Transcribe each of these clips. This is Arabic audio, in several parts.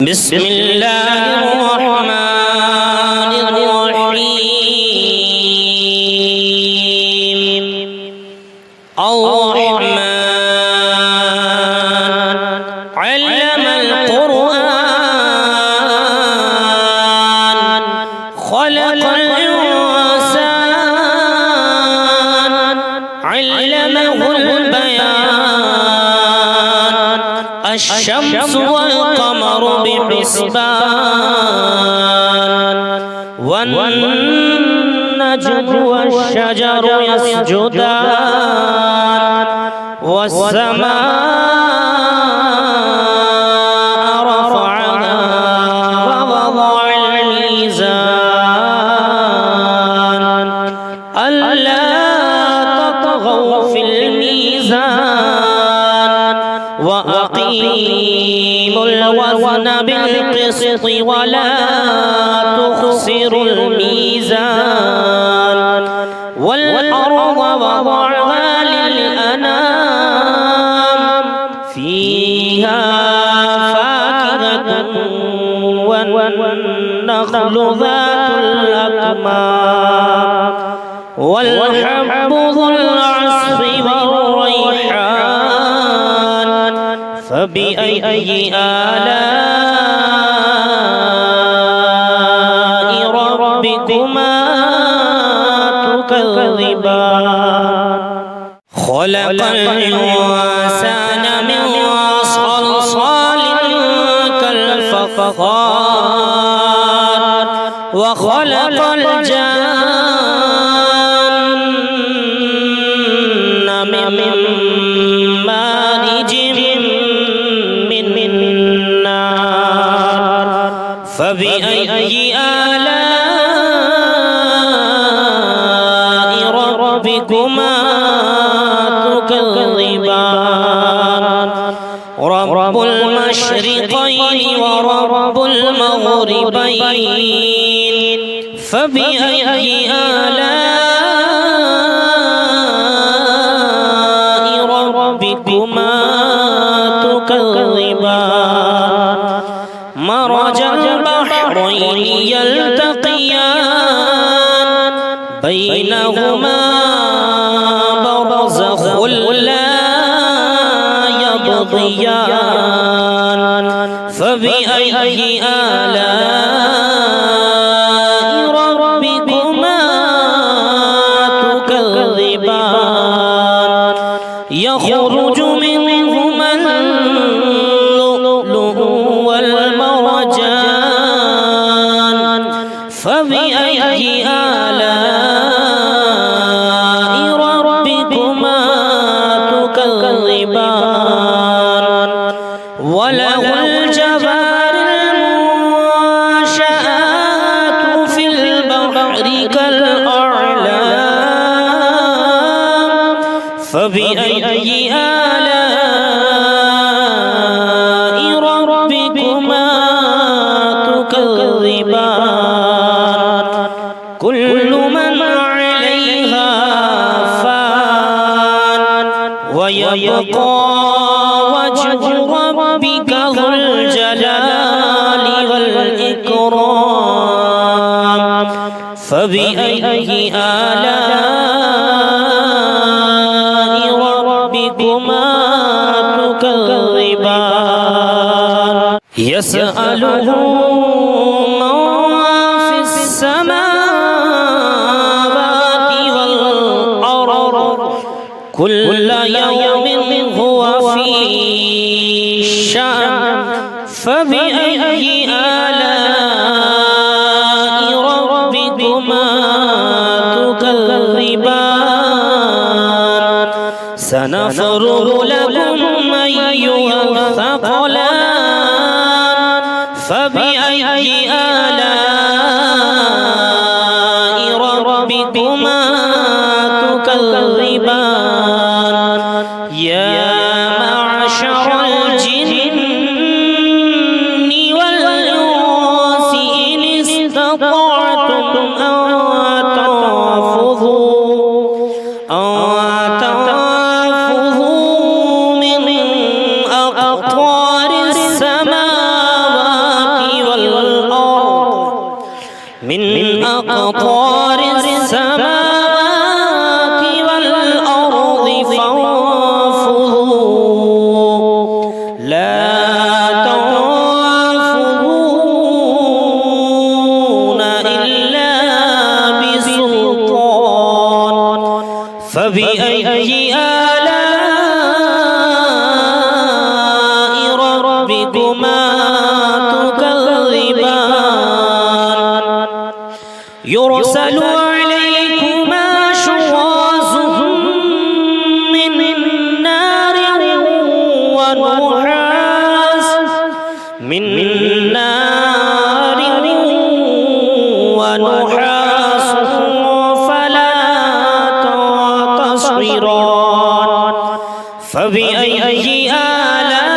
بسم الله الرحمن الرحيم الرحمن علم القرآن خلق الإنسان علمه البيان الشمس والقمر بحسبان والنجم والشجر يسجدان والسماء رفعها ووضع الميزان ألا تطغوا في الميزان وأقيموا الوزن بالقسط ولا تخسروا الميزان والأرض وضعها للأنام فيها فاكهة والنخل ذات الأكمام والحب ذو العصف والريحان فبأي آلاء ربكما تكذبان خلق الإنسان من صلصال كالفخار وخلق الجن من مارج من نار فبأي آلاء ربكما تكذبان رب المشرقين ورب المغربين فبأي آلاء ربكما تكذبان مرج البحرين يلتقيان بينهما برزخ لا يبغيان فبأي آلاء ربكما تكذبان يخرج منهما اللؤلؤ والمرجان فبأي آلاء ربكما تكذبان وله الجوار المنشآت في البحر كالأعلام فبأي آلاء ربكما تكذبان كل من عليها فان ويبقى وجه ربك ذو الجلال والإكرام فبأي آلاء ربكما تكذبان يسأله من في السماوات والأرض كل يوم هو في شأن فبأي آلاء ربكما تكذبان سنفرغ لكم أيها الثقلان فبأي آلاء ربكما تكذبان يا معشر الجن والإنس إن استطعتم أن تنفذوا من أقطار السماوات أقطار السماوات والأرض فانفذوا لا تنفذون إلا بسلطان فبأي آلاء ربكما تكذبان يرسل عليكما شواظ من نار ونحاس فلا تنتصران فبأي آلاء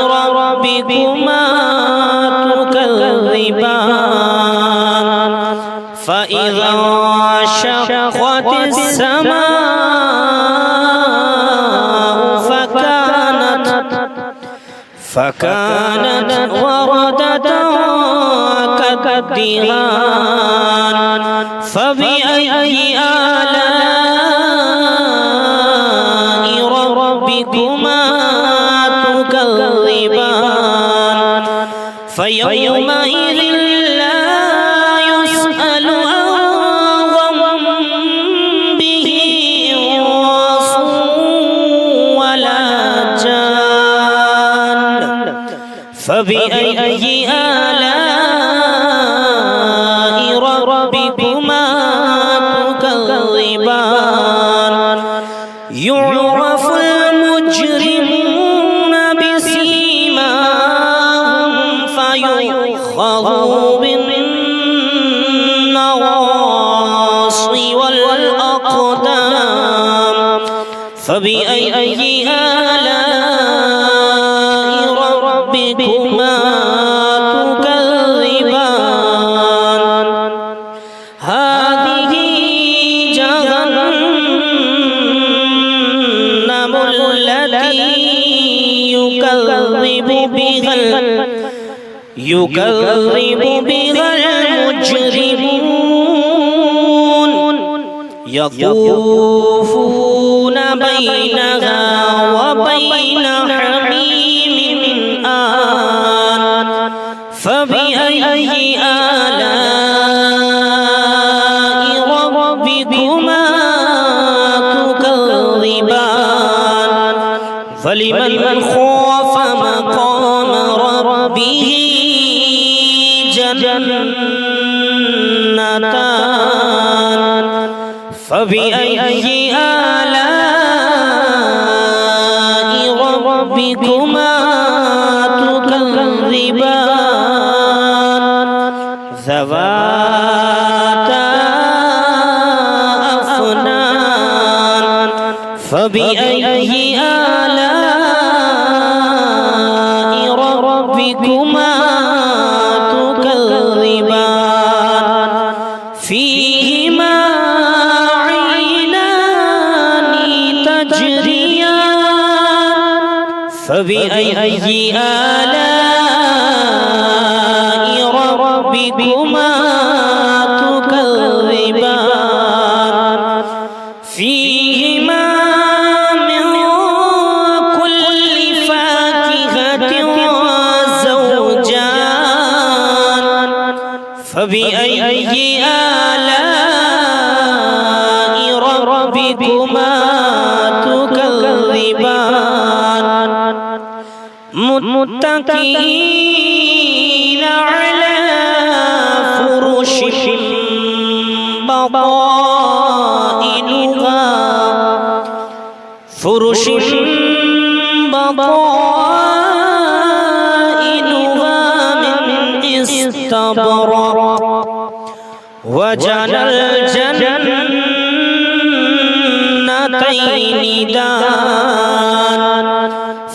ربكما تكذبان فإذا انشقت السماء فكانت وردة كالدهان فبأي آلاء ربكما تكذبان فيومئذ لا يسأل عن ذنبه إنس ولا جان فبأي آلاء ربكما تكذبان يعرف المجرمون بسيماهم فيؤخذ بالنواصي والأقدام فبأي آلاء ربكما تكذبان هذه جهنم التي يكذب بها المجرمون يطوفون بينها وبين حميم آن فبأي آلاء ربكما تكذبان فلمن خاف مقام ربه جنتان فبأي آلاء ربكما تكذبان ذواتا أفنان فبأي آلاء ربكما تكذبان فيهما عينان تجريان فبأي آلاء ربكما تكذبان فيهما من كل فاكهة زوجان فبأي آلاء ربكما تكذبان متكئين على فرش بطائنها من استبرق وجنى الجنتين دان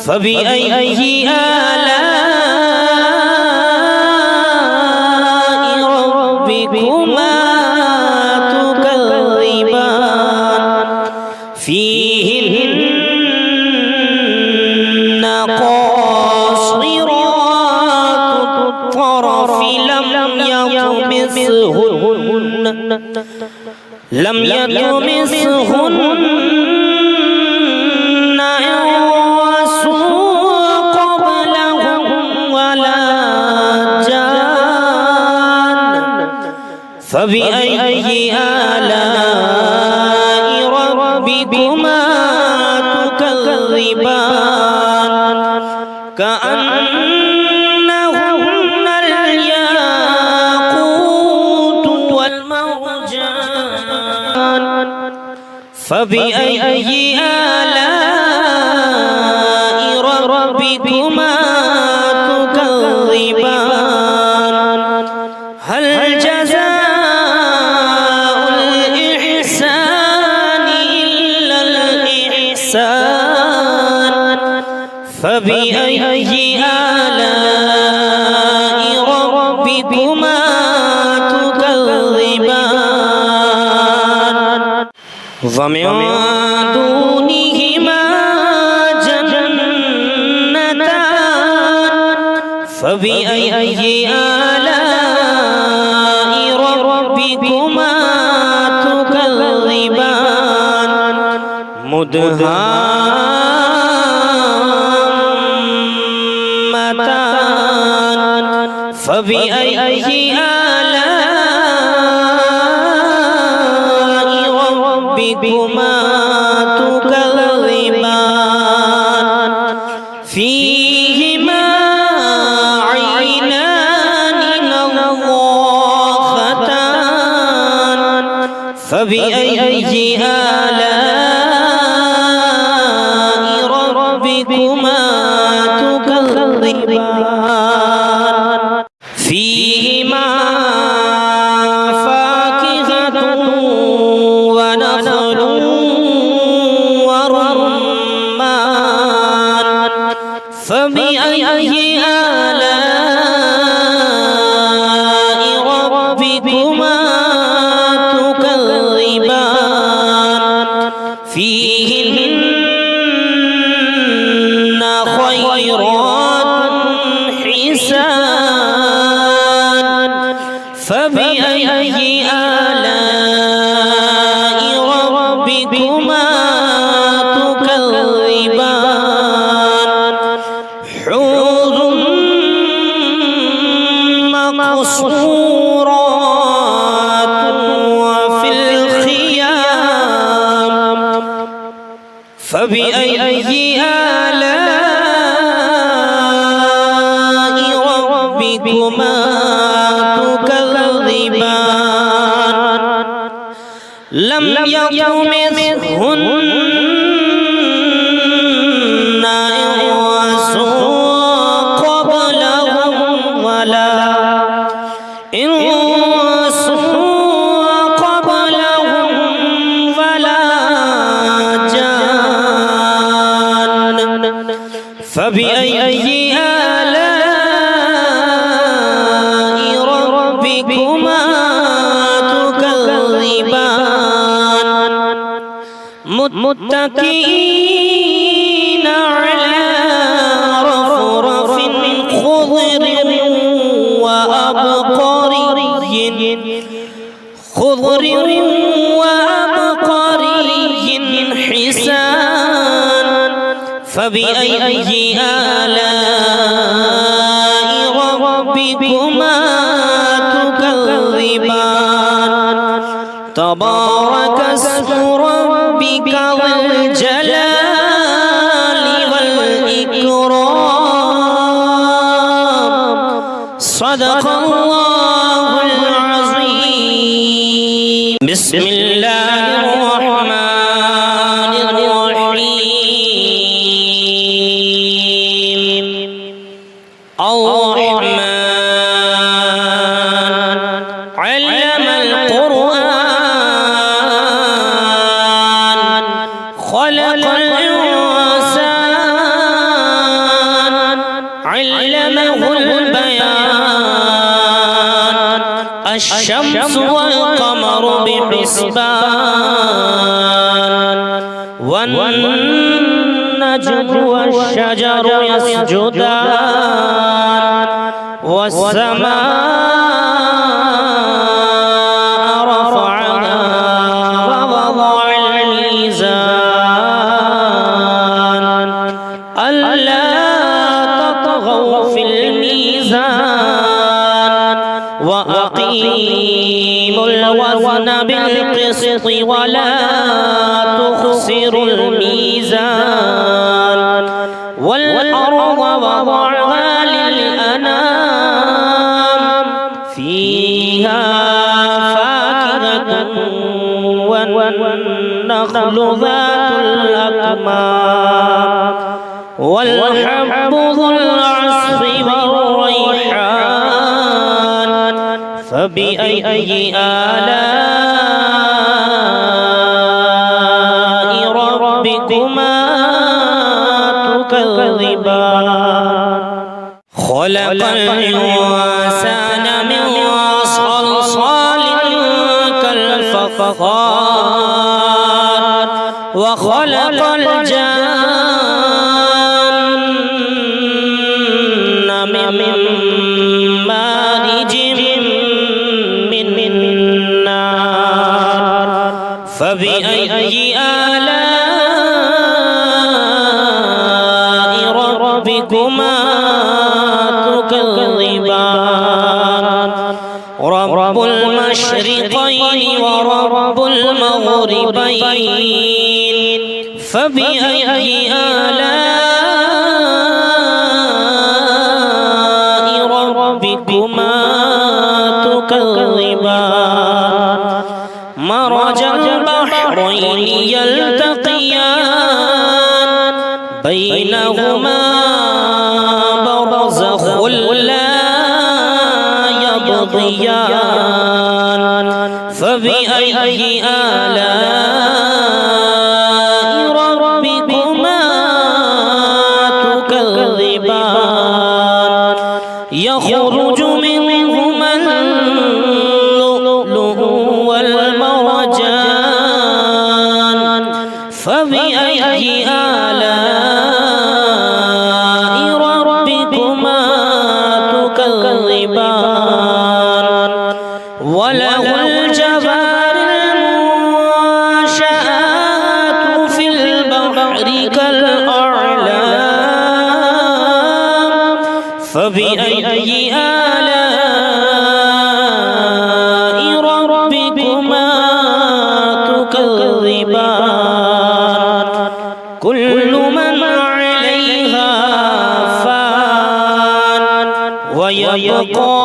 فبأي آلاء ربكما تكذبان فيهن قاصرات الطرف لم يطمثهن لم يطمثهن إنس قبلهم ولا جان فبأي آلاء ربكما تكذبان كأنهن الياقوت والمرجان فبأي آلاء ربكما تكذبان هل جزاء الإحسان إلا الإحسان فبأي آلاء ربكما تكذبان ومن دونهما جنتان فبأي آلاء ربكما تكذبان مدهامتان فبأي آلاء ربكما تكذبان فيهما عينان نضاختان فبأي آلاء ربكما تكذبان فيهما فاكهة ونخل ورمان فبأي آلاء ربكما تكذبان فيهن خيرات حسان فبأي آلاء ربكما تكذبان حور مقصورات وفي الخيام فبأي آلاء ربكما تكذبان لم يطمثهن إنس قبلهم ولا إنس قبلهم ولا جان فبأي آلاء ربكما تكذبان متكئين على رفرف خضر وأبقري حسان فبأي آلاء ربكما تكذبان تبارك اسم ربك ذو الجلال والإكرام صدق الله العظيم بسم الله الرحمن الرحيم الرحمن علم القرآن خلق الإنسان علمه البيان الشمس والقمر بحسبان والنجم والشجر يسجدان والسماء رفعها وأقيموا الوزن بالقسط ولا تخسروا الميزان والأرض وضعها للأنام فيها فاكهة والنخل ذات الأكمام والحب ذو العصف والريحان فبأي آلاء ربكما تكذبان خلق الإنسان من صلصال كالفخار وخلق الجن من مارج من نار فبأي آلاء ربكما تكذبان رب المشرقين ورب المغربين فبأي آلاء ربكما تكذبان مرج البحرين يلتقيان بينهما برزخ لا يبغيان فبأي آلاء ربكما تكذبان يخرج منهما اللؤلؤ والمرجان فبأي آلاء ربكما تكذبان وله الجوار المنشآت في البحر كالأعلام فبأي آلاء ربكما تكذبان كل من عليها فان ويبقى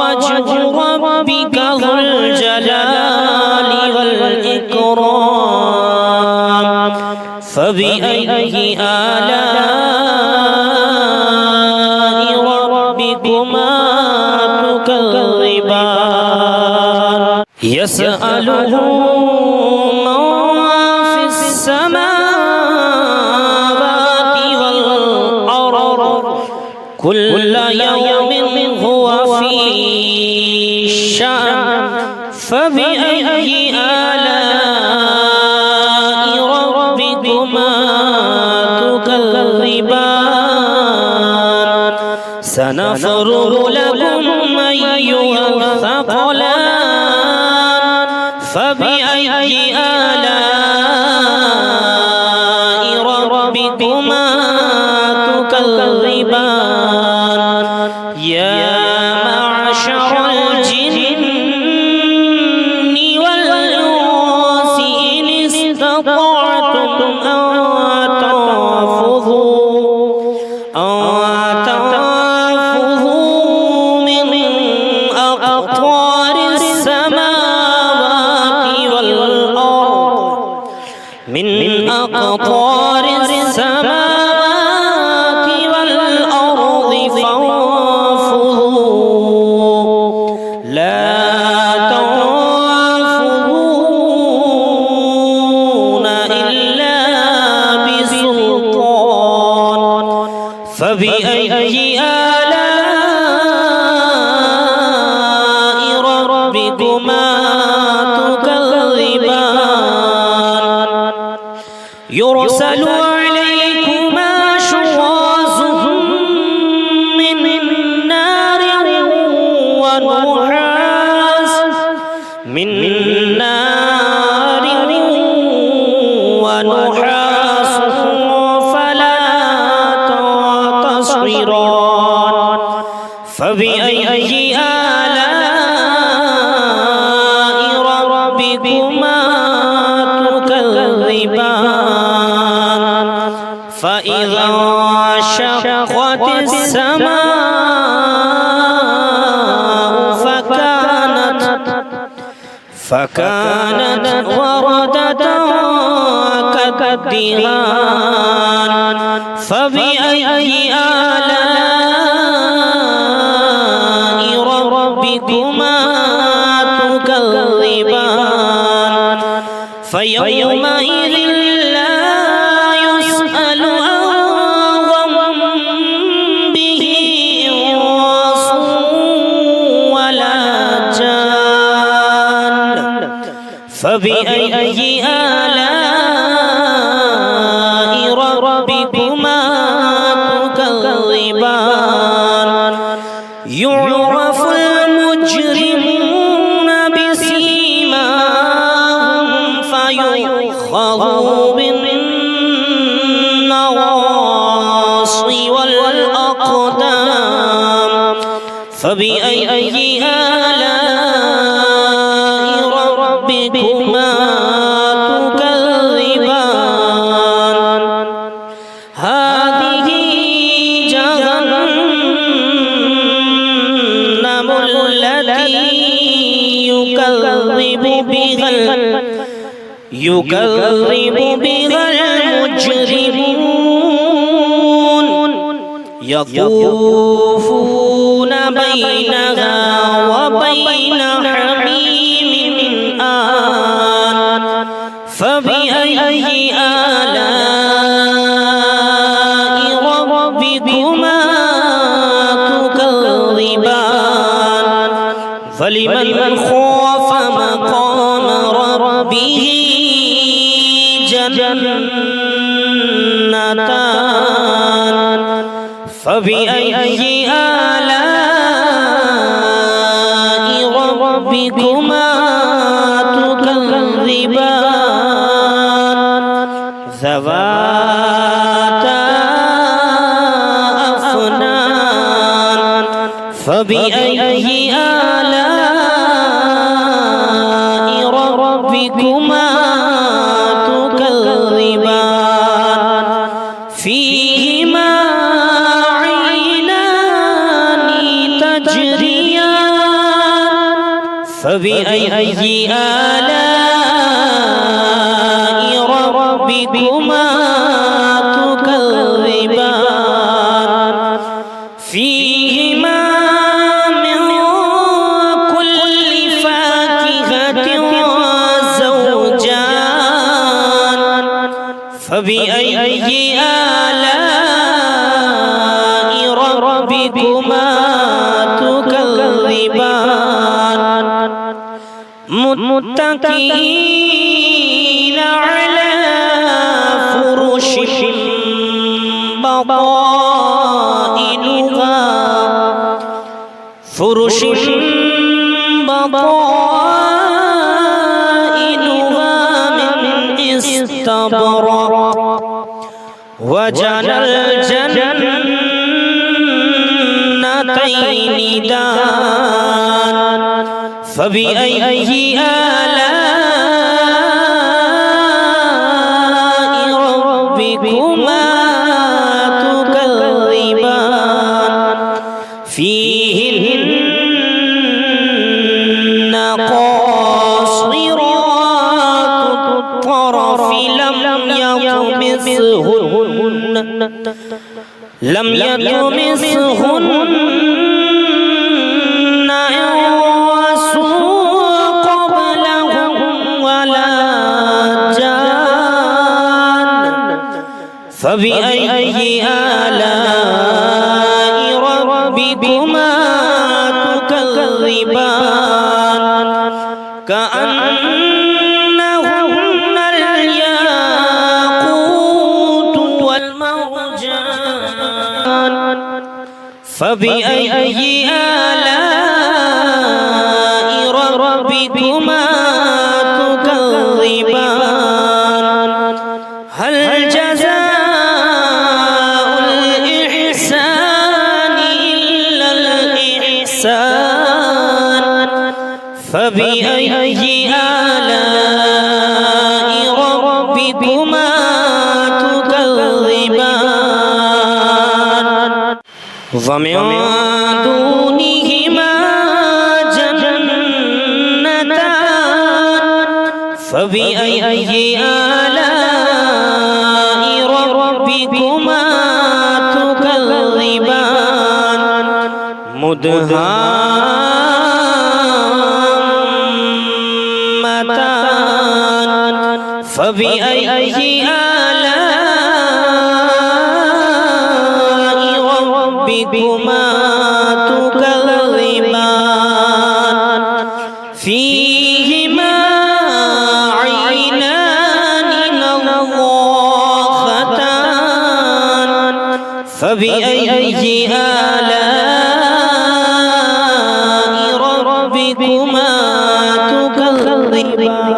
وجه ربك ذو الجلال والإكرام فبأي آلاء ربكما تكذبان يسأله من في السماوات والأرض كل يوم هو في شأن فبأي آلاء ربكما تكذبان سنفرغ لكم أيها الثقلان فبأي آلاء ربكما تكذبان يا معشر الجن والإنس إن استطعتم أن تنفذوا من أقطار السماوات والأرض من أقطار السماوات والأرض فانفذوا لا تنفذون إلا بسلطان فبأي آلاء ربكما تكذبان يرسل عليكما شواظ من نار ونحاس فلا تصبران فبأي آلاء السماء فكانت وردة كالدهان فبأي آلاء ربكما تكذبان فيومئذ لا يسأل عن ذنبه إنس ولا جان فبأي آلاء ربكما تكذبان يعرف المجرمون بسيماهم فيؤخذ بالنواصي والأقدام فبأي آلاء ربكما تكذبان هذه جهنم التي يكذب بها المجرمون يطوفون بينها وبين حميم آن فبأي آلاء ربكما تكذبان فلمن خاف مقام ربه جنتان فبأي آلاء ربكما تكذبان ذواتا أفنان فبأي آلاء ربكما تكذبان فيهما عينان تجريان فبأي آلاء ربكما تكذبان فيهما من كل فاكهة زوجان فبأي آلاء ربكما تكذبان متكئين على فرش بطائنها من استبرق وجنى الجنتين دان فبأي آلاء ربكما تكذبان فيهن قاصرات الطرف لم يطمثهن إنس قبلهم ولا جان فبأي آلاء ربكما تكذبان كأنهن الياقوت والمرجان فبأي آلاء ربكما تكذبان هل جزاء الإحسان إلا الإحسان فبأي آلاء ربكما تكذبان ومن دونهما جنتان فبأي آلاء ربكما تكذبان مدهامتان فبأي آلاء ربكما تكذبان فيهما عينان نضاختان فبأي آلاء ربكما تكذبان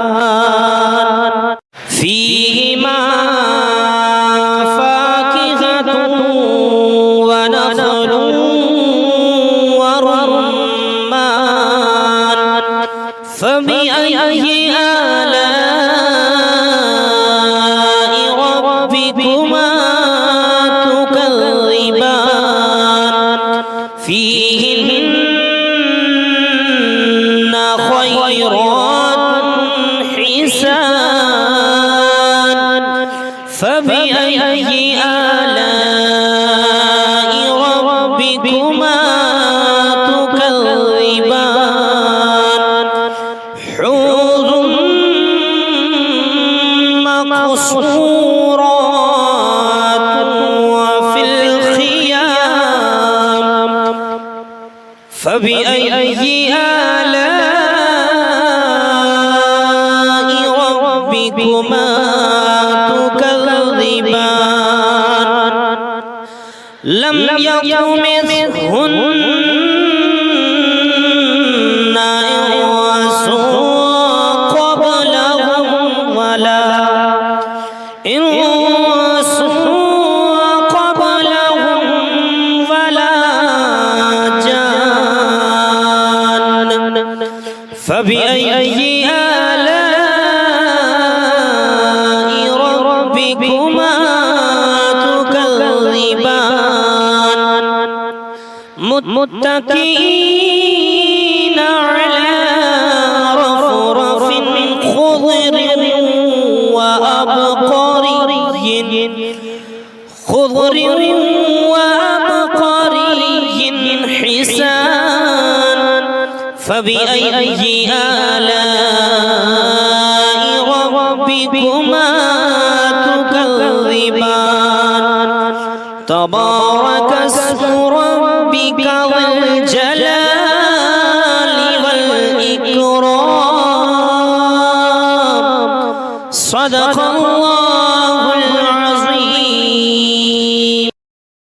فيهما فاكهة ونخل ورمان فبأي آلاء ربكما تكذبان فيهن خيرات حسان فبأي آلاء ربكما تكذبان حور مقصورات وفي الخيام فبأي آلاء ربكما تكذبان لم يطمثهن إنس قبلهم ولا جان فبأي آلاء ربكما تكذبان متكئين على رفرف خضر وأبقري حسان فبأي آلاء ربكما تكذبان تبارك اسم ربك ذي الجلال والإكرام صدق